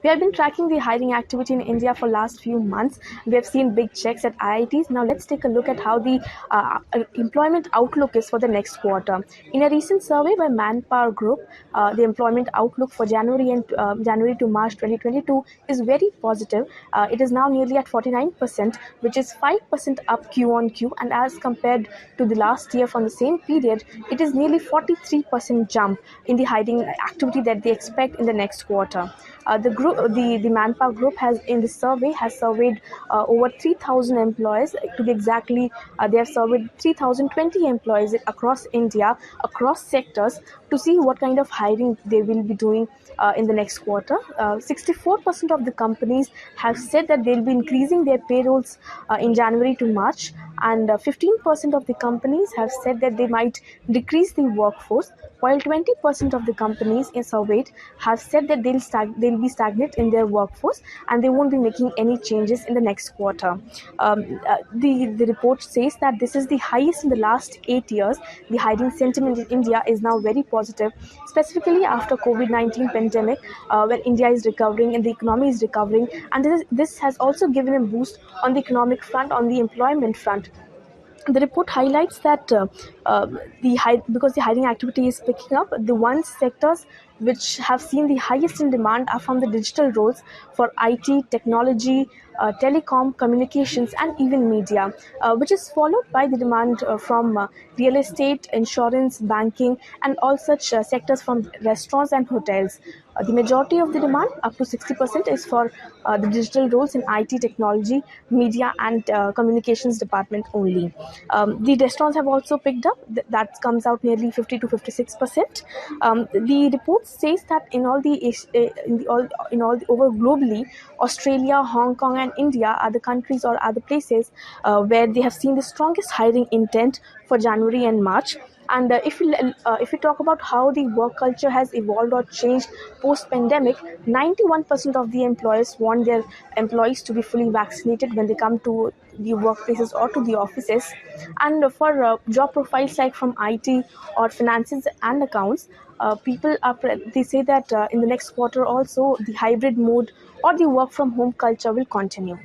We have been tracking the hiring activity in India for last few months. We have seen big checks at IITs. Now let's take a look at how the employment outlook is for the next quarter. In a recent survey by Manpower Group, the employment outlook for January to March 2022 is very positive. It is now nearly at 49%, which is 5% up Q on Q, and as compared to the last year from the same period, it is nearly 43% jump in the hiring activity that they expect in the next quarter. The Manpower Group has in this survey has surveyed over 3,000 employees. To be exactly, they have surveyed 3,020 employees across India, across sectors, to see what kind of hiring they will be doing in the next quarter. 64% of the companies have said that they'll be increasing their payrolls in January to March, and 15% of the companies have said that they might decrease the workforce, while 20% of the companies surveyed have said that they'll be stagnant in their workforce and they won't be making any changes in the next quarter. The report says that this is the highest in the last 8 years. The hiring sentiment in India is now very positive, specifically after COVID-19 pandemic, where India is recovering and the economy is recovering, and this has also given a boost on the economic front, on the employment front. The report highlights that because the hiring activity is picking up, the one sectors which have seen the highest in demand are from the digital roles for IT, technology, telecom, communications, and even media, which is followed by the demand from real estate, insurance, banking, and all such sectors from restaurants and hotels. The majority of the demand, up to 60%, is for the digital roles in IT, technology, media, and communications department only. The restaurants have also picked up. That comes out nearly 50 to 56%. The report says that in all the over globally, Australia, Hong Kong, and India are the countries or are the places where they have seen the strongest hiring intent for January and March. And if we talk about how the work culture has evolved or changed post-pandemic, 91% of the employers want their employees to be fully vaccinated when they come to the workplaces or to the offices. And for job profiles like from IT or finances and accounts, they say that in the next quarter also the hybrid mode or the work from home culture will continue.